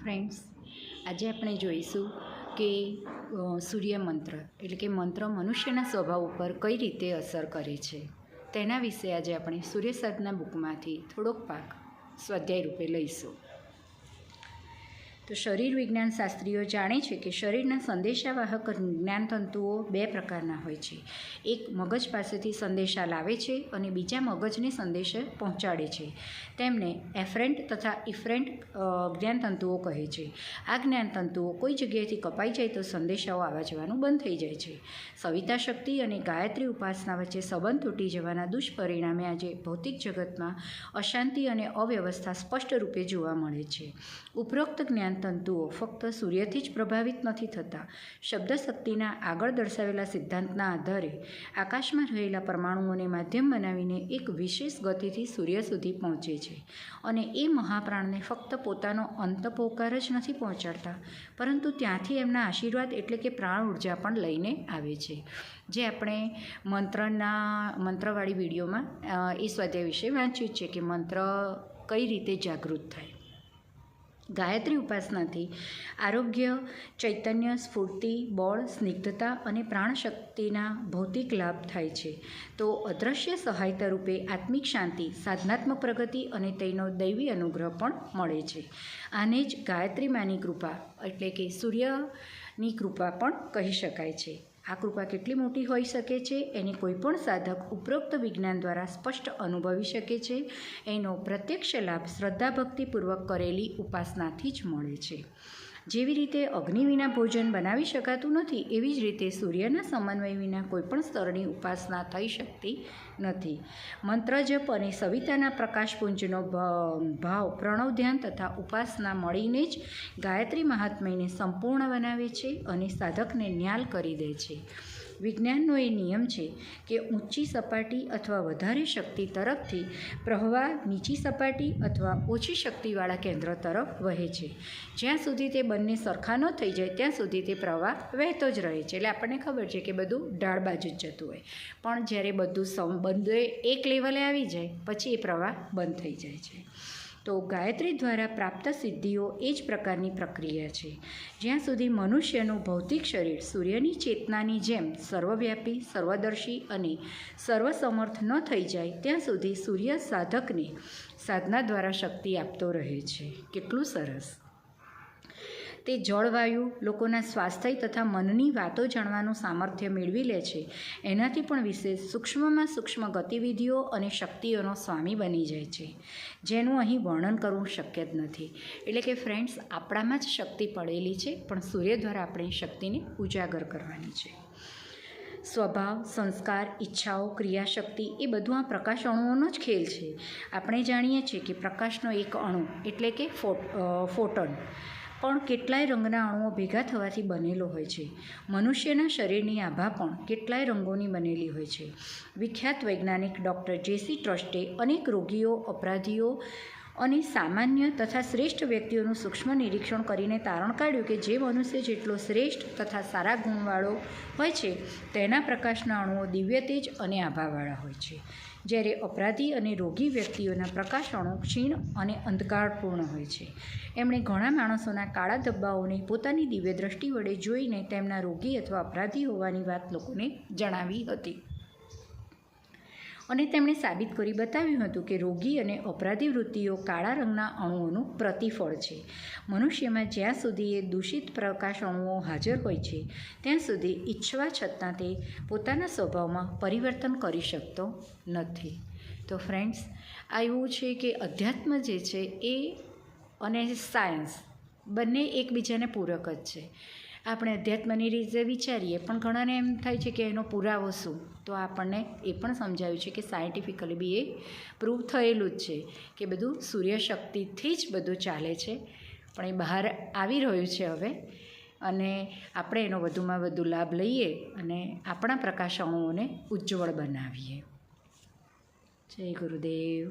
Friends, આજે આપણે જોઈશું કે સૂર્ય મંત્ર એટલે કે મંત્ર મનુષ્યના સ્વભાવ ઉપર કઈ રીતે અસર કરે છે તેના વિશે આજે આપણે સૂર્ય સાધના બુકમાંથી થોડોક ભાગ સ્વાધ્યાય રૂપે લઈશું. તો શરીર વિજ્ઞાન શાસ્ત્રીઓ જાણે છે કે શરીરના સંદેશાવાહક જ્ઞાનતંતુઓ બે પ્રકારના હોય છે. એક મગજ પાસેથી સંદેશા લાવે છે અને બીજા મગજને સંદેશ પહોંચાડે છે. તેમને એફરેન્ટ તથા ઇફરેન્ટ જ્ઞાનતંતુઓ કહે છે. આ જ્ઞાનતંતુઓ કોઈ જગ્યાએથી કપાઈ જાય તો સંદેશાઓ આવવા જવાનું બંધ થઈ જાય છે. સવિતા શક્તિ અને ગાયત્રી ઉપાસના વચ્ચે સંબંધ તૂટી જવાના દુષ્પરિણામે આજે ભૌતિક જગતમાં અશાંતિ અને અવ્યવસ્થા સ્પષ્ટ રૂપે જોવા મળે છે. ઉપરોક્ત જ્ઞાનતંતુઓ ફક્ત સૂર્યથી જ પ્રભાવિત નથી થતા. શબ્દશક્તિના આગળ દર્શાવેલા સિદ્ધાંતના આધારે આકાશમાં રહેલા પરમાણુઓને માધ્યમ બનાવીને એક વિશેષ ગતિથી સૂર્ય સુધી પહોંચે છે અને એ મહાપ્રાણને ફક્ત પોતાનો અંતપોકાર જ નથી પહોંચાડતા, પરંતુ ત્યાંથી એમના આશીર્વાદ એટલે કે પ્રાણ ઉર્જા પણ લઈને આવે છે. જે આપણે મંત્રવાળી વિડીયોમાં એ સ્વાધ્યાય વિશે વાંચ્યું છે કે મંત્ર કઈ રીતે જાગૃત થાય. ગાયત્રી ઉપાસનાથી આરોગ્ય, ચૈતન્ય, સ્ફૂર્તિ, બળ, સ્નિગ્ધતા અને પ્રાણશક્તિના ભૌતિક લાભ થાય છે. તો અદૃશ્ય સહાયતા રૂપે આત્મિક શાંતિ, સાધનાત્મક પ્રગતિ અને તેનો દૈવી અનુગ્રહ પણ મળે છે. આને જ ગાયત્રી માની કૃપા એટલે કે સૂર્યની કૃપા પણ કહી શકાય છે. આ કૃપા કેટલી મોટી હોઈ શકે છે એની કોઈ પણ સાધક ઉપરોક્ત વિજ્ઞાન દ્વારા સ્પષ્ટ અનુભવી શકે છે. એનો પ્રત્યક્ષ લાભ શ્રદ્ધાભક્તિપૂર્વક કરેલી ઉપાસનાથી જ મળે છે. જેવી રીતે અગ્નિ વિના ભોજન બનાવી શકાતું નથી, એવી જ રીતે સૂર્યના સમન્વય વિના કોઈપણ સ્તરની ઉપાસના થઈ શકતી નથી. મંત્ર જપ અને સવિતાના પ્રકાશપુંજનો ભાવ, પ્રણવ ધ્યાન તથા ઉપાસના મળીને જ ગાયત્રી મહાત્મ્યને સંપૂર્ણ બનાવે છે અને સાધકને ન્યાલ કરી દે છે. વિજ્ઞાનનો એ નિયમ છે કે ઊંચી સપાટી અથવા વધારે શક્તિ તરફથી પ્રવાહ નીચી સપાટી અથવા ઓછી શક્તિવાળા કેન્દ્ર તરફ વહે છે. જ્યાં સુધી તે બંને સરખા ન થઈ જાય ત્યાં સુધી તે પ્રવાહ વહેતો જ રહે છે. એટલે આપણને ખબર છે કે બધું ઢાળ બાજુ જ જતું હોય, પણ જ્યારે બધું એક લેવલે આવી જાય પછી એ પ્રવાહ બંધ થઈ જાય છે. તો ગાયત્રી દ્વારા પ્રાપ્ત સિદ્ધિઓ એ જ પ્રકારની પ્રક્રિયા છે. જ્યાં સુધી મનુષ્યનું ભૌતિક શરીર સૂર્યની ચેતનાની જેમ સર્વવ્યાપી, સર્વદર્શી અને સર્વસમર્થ ન થઈ જાય ત્યાં સુધી સૂર્ય સાધકને સાધના દ્વારા શક્તિ આપતો રહે છે. કેટલું સરસ! તે જળવાયુ, લોકોના સ્વાસ્થ્ય તથા મનની વાતો જાણવાનું સામર્થ્ય મેળવી લે છે. એનાથી પણ વિશેષ સૂક્ષ્મમાં સૂક્ષ્મ ગતિવિધિઓ અને શક્તિઓનો સ્વામી બની જાય છે, જેનું અહીં વર્ણન કરવું શક્ય જ નથી. એટલે કે ફ્રેન્ડ્સ, આપણામાં જ શક્તિ પડેલી છે, પણ સૂર્ય દ્વારા આપણે શક્તિને ઉજાગર કરવાની છે. સ્વભાવ, સંસ્કાર, ઈચ્છાઓ, ક્રિયાશક્તિ એ બધું આ પ્રકાશ અણુઓનો જ ખેલ છે. આપણે જાણીએ છીએ કે પ્રકાશનો એક અણુ એટલે કે ફોટોન પણ કેટલાય રંગના અણુઓ ભેગા થવાથી બનેલો હોય છે. મનુષ્યના શરીરની આભા પણ કેટલાય રંગોની બનેલી હોય છે. વિખ્યાત વૈજ્ઞાનિક ડૉક્ટર જે.સી. ટ્રસ્ટે અનેક રોગીઓ, અપરાધીઓ અને સામાન્ય તથા શ્રેષ્ઠ વ્યક્તિઓનું સૂક્ષ્મ નિરીક્ષણ કરીને તારણ કાઢ્યું કે જે મનુષ્ય જેટલો શ્રેષ્ઠ તથા સારા ગુણવાળો હોય છે તેના પ્રકાશના અણુઓ દિવ્ય તેજ અને આભાવાળા હોય છે, જ્યારે અપરાધી અને રોગી વ્યક્તિઓના પ્રકાશ અણુ ક્ષીણ અને અંધકારપૂર્ણ હોય છે. એમણે ઘણા માણસોના કાળા ધબ્બાઓને પોતાની દિવ્ય દ્રષ્ટિ વડે જોઈને તેમના રોગી અથવા અપરાધી હોવાની વાત લોકોને જણાવી હતી. અને તેમણે સાબિત કરી બતાવ્યું હતું કે રોગી અને અપરાધી વૃત્તિઓ કાળા રંગના અણુઓનું પ્રતિફળ છે. મનુષ્યમાં જ્યાં સુધી એ દૂષિત પ્રકાશ અણુઓ હાજર હોય છે ત્યાં સુધી ઈચ્છવા છતાં તે પોતાના સ્વભાવમાં પરિવર્તન કરી શકતો નથી. તો ફ્રેન્ડ્સ, આ એવું છે કે અધ્યાત્મ જે છે એ અને સાયન્સ બંને એકબીજાને પૂરક જ છે. આપણે અધ્યાત્મની રીતે વિચારીએ પણ ઘણાને એમ થાય છે કે એનો પુરાવો શું, તો આપણને એ પણ સમજાવ્યું છે કે સાયન્ટિફિકલી બી એ પ્રૂવ થયેલું જ છે કે બધું સૂર્યશક્તિથી જ બધું ચાલે છે. પણ એ બહાર આવી રહ્યું છે હવે, અને આપણે એનો વધુમાં વધુ લાભ લઈએ અને આપણા પ્રકાશ અણુઓને ઉજ્જવળ બનાવીએ. જય ગુરુદેવ.